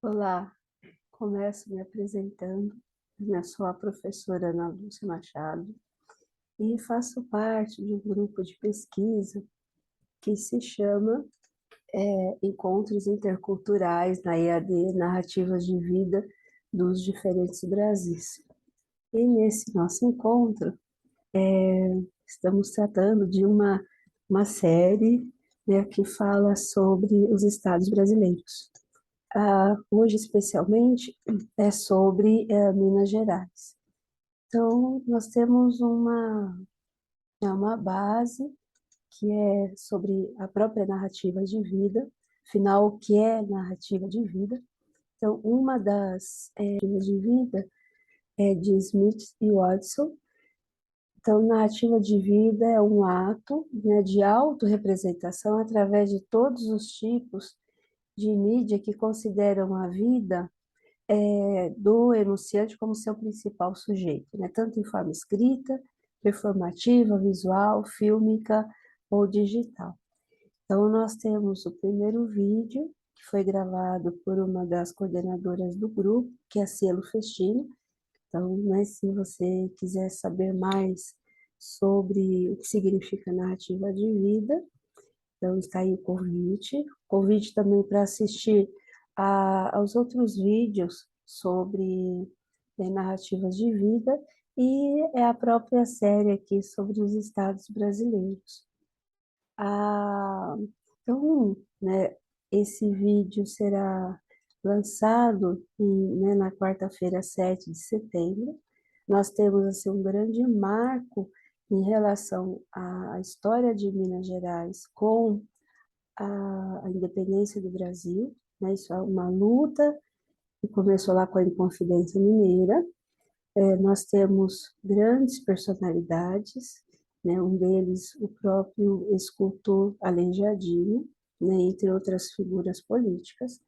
Olá, começo me apresentando. Eu sou a professora Ana Lúcia Machado e faço parte de um grupo de pesquisa que se chama Encontros Interculturais na EAD Narrativas de Vida dos Diferentes Brasis. E nesse nosso encontro, estamos tratando de uma série, né, que fala sobre os estados brasileiros. Hoje, especialmente, é sobre Minas Gerais. Então, nós temos uma base que é sobre a própria narrativa de vida, afinal, o que é narrativa de vida? Então, uma das narrativas de vida é de Smith e Watson. Então, narrativa de vida é um ato, né, de autorrepresentação através de todos os tipos de mídia que consideram a vida do enunciante como seu principal sujeito, né? Tanto em forma escrita, performativa, visual, fílmica ou digital. Então, nós temos o primeiro vídeo, que foi gravado por uma das coordenadoras do grupo, que é a Cielo Festini. Então, né, se você quiser saber mais sobre o que significa narrativa de vida, então está aí o convite. Convite também para assistir aos outros vídeos sobre narrativas de vida e é a própria série aqui sobre os estados brasileiros. Ah, então, né, esse vídeo será lançado na quarta-feira, 7 de setembro. Nós temos assim, um grande marco em relação à história de Minas Gerais com a independência do Brasil, né? Isso é uma luta que começou lá com a Inconfidência Mineira. Nós temos grandes personalidades, né? Um deles, o próprio escultor Aleijadinho, né? Entre outras figuras políticas.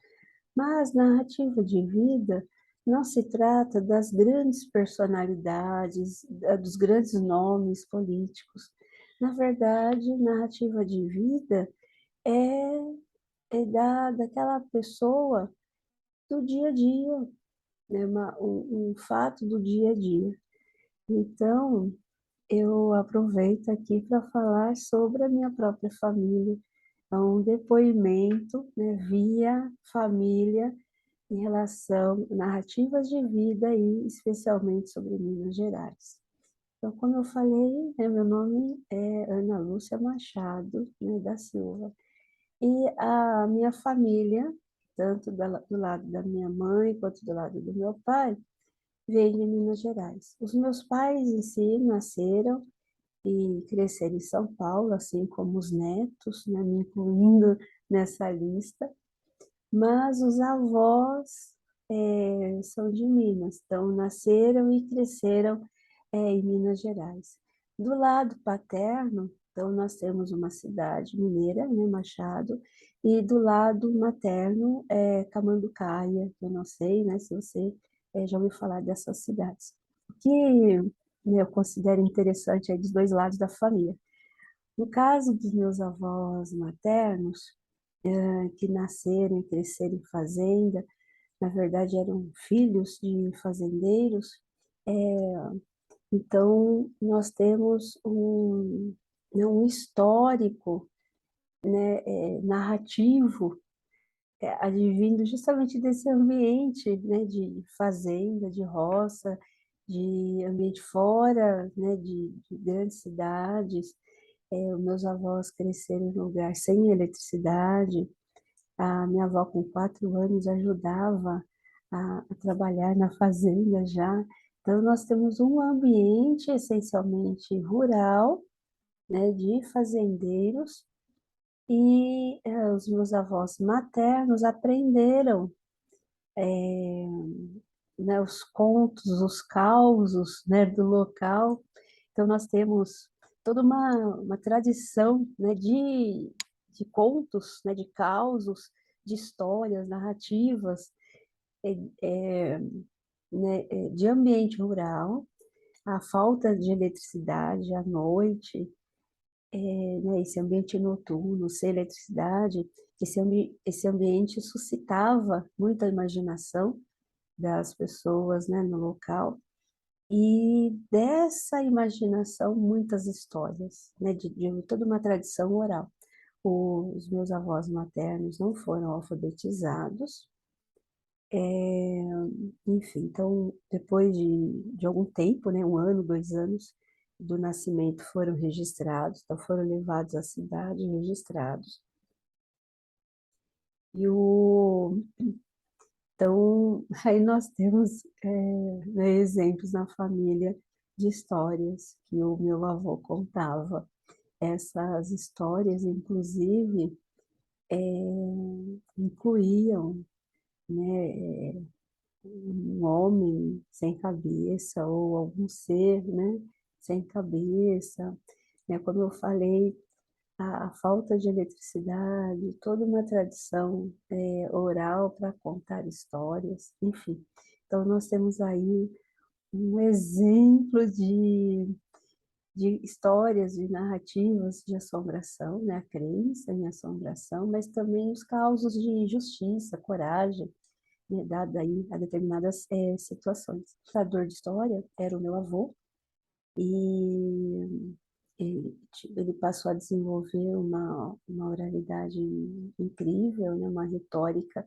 Mas narrativa de vida não se trata das grandes personalidades, dos grandes nomes políticos. Na verdade, narrativa de vida é, daquela pessoa do dia a dia, né? Um fato do dia a dia. Então, eu aproveito aqui para falar sobre a minha própria família, é um depoimento, né, via família em relação a narrativas de vida e especialmente sobre Minas Gerais. Então, como eu falei, né, meu nome é Ana Lúcia Machado, né, da Silva. E a minha família, tanto do lado da minha mãe quanto do lado do meu pai, veio de Minas Gerais. Os meus pais em si nasceram e cresceram em São Paulo, assim como os netos, né, me incluindo nessa lista, mas os avós são de Minas, então nasceram e cresceram em Minas Gerais. Do lado paterno, então nós temos uma cidade mineira, né, Machado, e do lado materno é Camanducaia, que eu não sei, né, se você já ouviu falar dessas cidades. O que, né, eu considero interessante é dos dois lados da família. No caso dos meus avós maternos, que nasceram e cresceram em fazenda, na verdade eram filhos de fazendeiros, então nós temos né, um histórico, né, narrativo, advindo justamente desse ambiente, né, de fazenda, de roça, de ambiente fora, né, de grandes cidades. Os meus avós cresceram em um lugar sem eletricidade. A minha avó, com 4 anos, ajudava a trabalhar na fazenda já. Então, nós temos um ambiente essencialmente rural, né, de fazendeiros, e os meus avós maternos aprenderam, né, os contos, os causos, né, do local. Então, nós temos toda uma tradição, né, de contos, né, de causos, de histórias, narrativas, é, é, né, de ambiente rural, a falta de eletricidade à noite, né, esse ambiente noturno, sem eletricidade. esse ambiente suscitava muita imaginação das pessoas, né, no local, e dessa imaginação muitas histórias, né, de toda uma tradição oral. Os meus avós maternos não foram alfabetizados, enfim, então depois de algum tempo, né, 1 ano, 2 anos do nascimento foram registrados, então foram levados à cidade e registrados. E então, aí nós temos né, exemplos na família de histórias que o meu avô contava. Essas histórias, inclusive, incluíam, né, um homem sem cabeça ou algum ser, né, sem cabeça, né, como eu falei, a falta de eletricidade, toda uma tradição oral para contar histórias, enfim. Então, nós temos aí um exemplo de histórias, de narrativas de assombração, né? A crença em assombração, mas também os causos de justiça, coragem, né? Dada aí a determinadas situações. O contador de história era o meu avô, e ele passou a desenvolver uma oralidade incrível, né? Uma retórica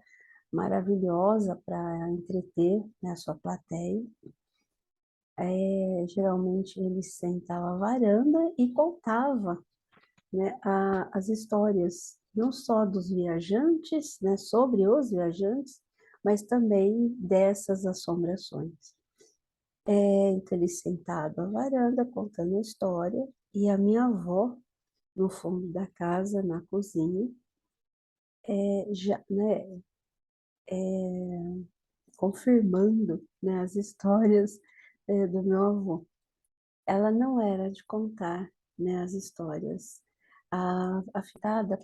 maravilhosa para entreter, né, a sua plateia. Geralmente ele sentava à varanda e contava, né, as histórias, não só dos viajantes, né, sobre os viajantes, mas também dessas assombrações. Então ele sentado à varanda contando a história e a minha avó no fundo da casa, na cozinha, já, né, confirmando, né, as histórias do meu avô. Ela não era de contar, né, as histórias, afetada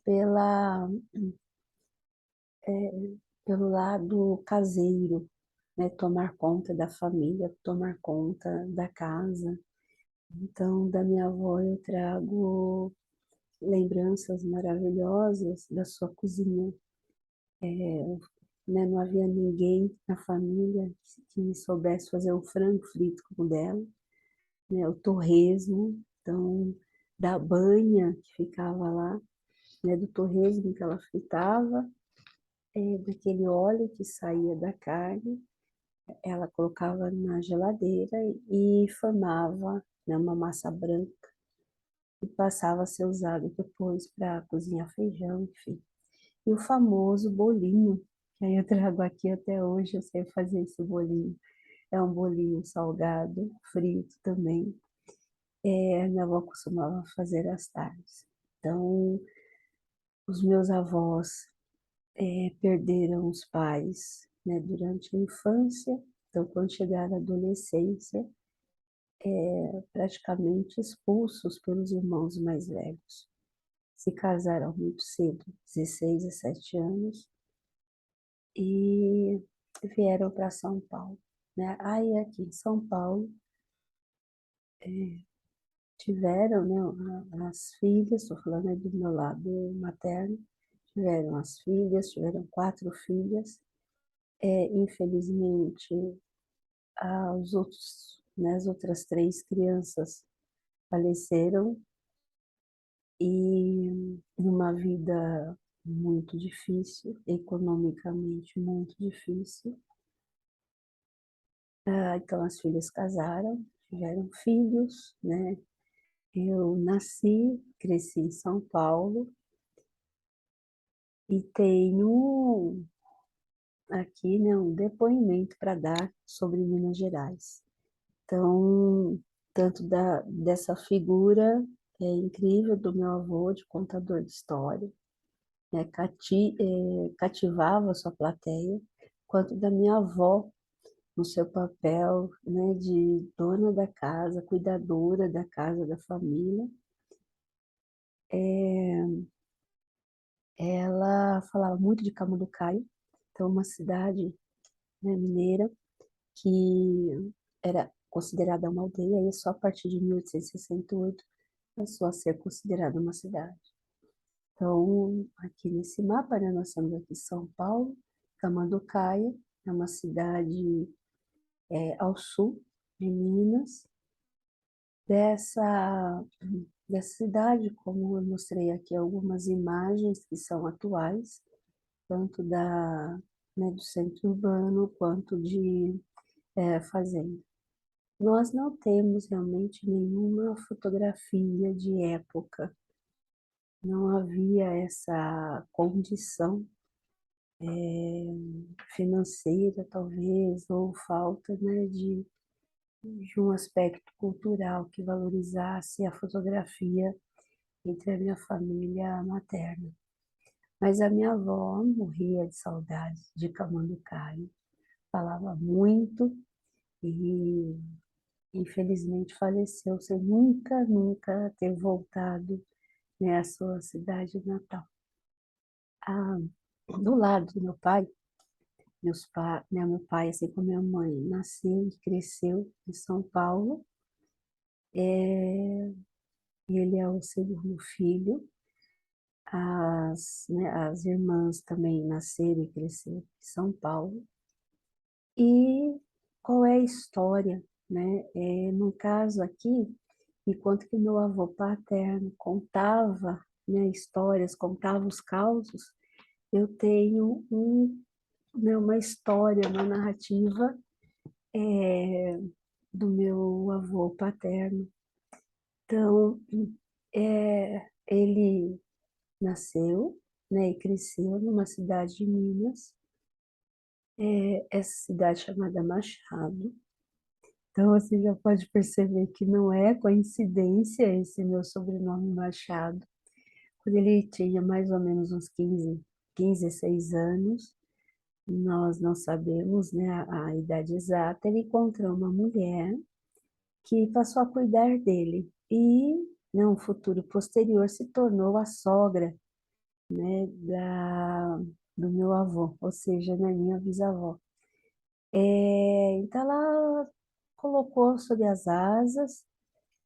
pelo lado caseiro, né, tomar conta da família, tomar conta da casa. Então, da minha avó eu trago lembranças maravilhosas da sua cozinha. Né, não havia ninguém na família que soubesse fazer o frango frito como dela, né, o torresmo, então, da banha que ficava lá, né, do torresmo que ela fritava, daquele óleo que saía da carne, ela colocava na geladeira e formava, né, uma massa branca e passava a ser usada depois para cozinhar feijão, enfim. E o famoso bolinho, que aí eu trago aqui até hoje, eu sei fazer esse bolinho. É um bolinho salgado, frito também. Minha avó costumava fazer às tardes. Então, os meus avós perderam os pais, né, durante a infância. Então, quando chegaram à adolescência, praticamente expulsos pelos irmãos mais velhos. Se casaram muito cedo, 16, 17 anos, e vieram para São Paulo. Né? Aí, aqui em São Paulo, tiveram, né, as filhas, estou falando aí do meu lado materno, tiveram as filhas, tiveram 4 filhas. Infelizmente, né, as outras 3 crianças faleceram e numa vida muito difícil, economicamente muito difícil. Então as filhas casaram, tiveram filhos, né? Eu nasci, cresci em São Paulo e tenho aqui, né, um depoimento para dar sobre Minas Gerais. Então, tanto dessa figura incrível do meu avô, de contador de história, né, cativava a sua plateia, quanto da minha avó, no seu papel, né, de dona da casa, cuidadora da casa da família. Ela falava muito de Camanducaia, então uma cidade, né, mineira, que era considerada uma aldeia, e só a partir de 1868 passou a ser considerada uma cidade. Então, aqui nesse mapa, né, nós temos aqui São Paulo, Tamanducaia, é uma cidade ao sul de Minas. Dessa cidade, como eu mostrei aqui algumas imagens que são atuais, tanto do centro urbano quanto de fazenda. Nós não temos realmente nenhuma fotografia de época, não havia essa condição financeira, talvez, ou falta, né, de um aspecto cultural que valorizasse a fotografia entre a minha família materna. Mas a minha avó morria de saudades de Camanducaia, falava muito e infelizmente faleceu sem nunca ter voltado, né, à sua cidade natal. Ah, do lado do meu pai, meu pai, assim como minha mãe, nasceu e cresceu em São Paulo. Ele é o segundo filho. As irmãs também nasceram e cresceram em São Paulo. E qual é a história, né? No caso aqui, enquanto que meu avô paterno contava, né, histórias, contava os causos, eu tenho uma história, uma narrativa do meu avô paterno. Então, ele nasceu, né, e cresceu numa cidade de Minas, essa cidade chamada Machado. Então, você já pode perceber que não é coincidência esse meu sobrenome Machado. Quando ele tinha mais ou menos uns 16 anos, nós não sabemos, né, a idade exata, ele encontrou uma mulher que passou a cuidar dele e, no futuro posterior, se tornou a sogra, né, do meu avô, ou seja, da minha bisavó. Então, ela colocou sob as asas,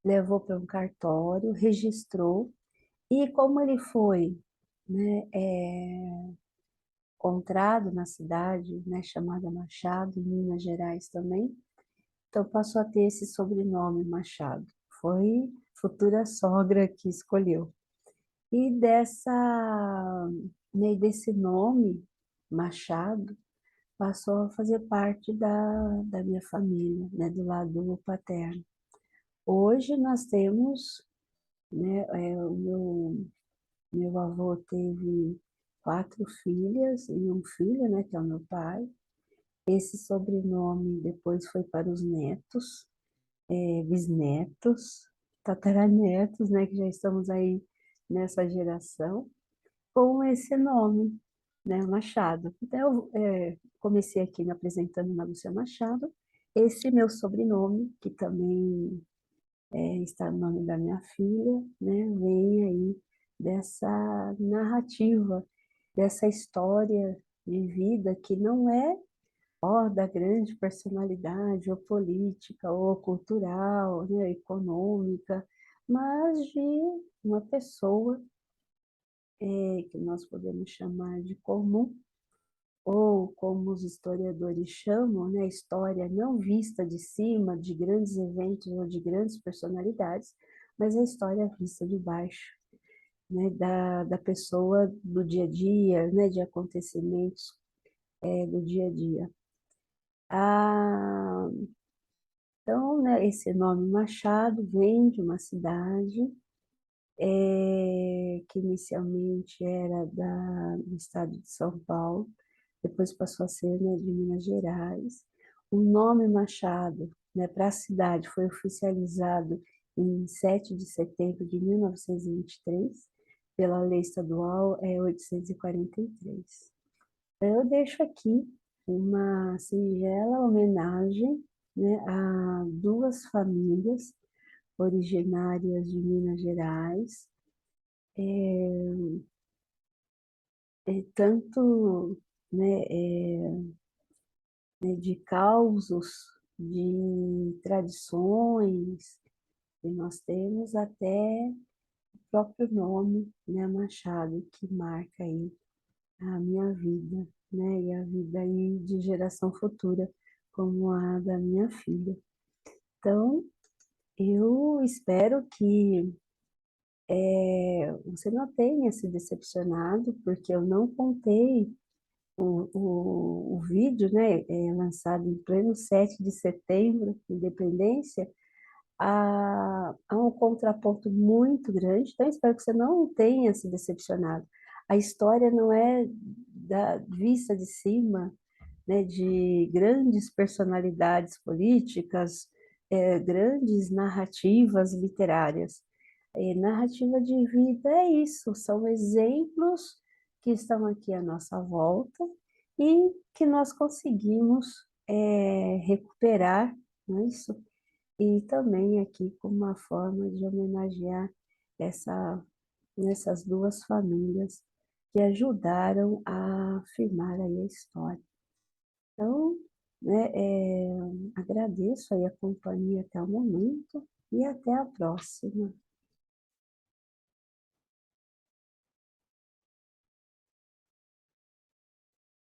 levou para um cartório, registrou, e como ele foi, né, encontrado na cidade, né, chamada Machado, em Minas Gerais também, então passou a ter esse sobrenome Machado. Foi futura sogra que escolheu. E desse nome, Machado, passou a fazer parte da minha família, né, do lado paterno. Hoje nós temos, né, meu avô teve 4 filhas e um filho, né, que é o meu pai. Esse sobrenome depois foi para os netos, bisnetos, tataranetos, né, que já estamos aí nessa geração, com esse nome, né, Machado. Então, eu comecei aqui me apresentando na Lúcia Machado. Esse meu sobrenome, que também está no nome da minha filha, né, vem aí dessa narrativa, dessa história de vida que não é da grande personalidade, ou política, ou cultural, né, econômica, mas de uma pessoa que nós podemos chamar de comum, ou como os historiadores chamam, né, história não vista de cima, de grandes eventos ou de grandes personalidades, mas a história vista de baixo, né, da pessoa do dia a dia, né, de acontecimentos do dia a dia. Ah, então, né, esse nome Machado vem de uma cidade que inicialmente era do estado de São Paulo, depois passou a ser, né, de Minas Gerais. O nome Machado, né, para a cidade foi oficializado em 7 de setembro de 1923, pela Lei Estadual 843. Eu deixo aqui uma singela homenagem, né, a 2 famílias originárias de Minas Gerais, tanto, né, de causos, de tradições que nós temos, até próprio nome, né, Machado, que marca aí a minha vida, né, e a vida aí de geração futura, como a da minha filha. Então, eu espero que você não tenha se decepcionado, porque eu não contei o vídeo, né, lançado em pleno 7 de setembro, Independência, há um contraponto muito grande, então espero que você não tenha se decepcionado. A história não é vista de cima, né, de grandes personalidades políticas, grandes narrativas literárias. Narrativa de vida é isso, são exemplos que estão aqui à nossa volta e que nós conseguimos recuperar, não é isso? E também aqui como uma forma de homenagear essas duas famílias que ajudaram a firmar aí a história. Então, né, agradeço aí a companhia até o momento e até a próxima.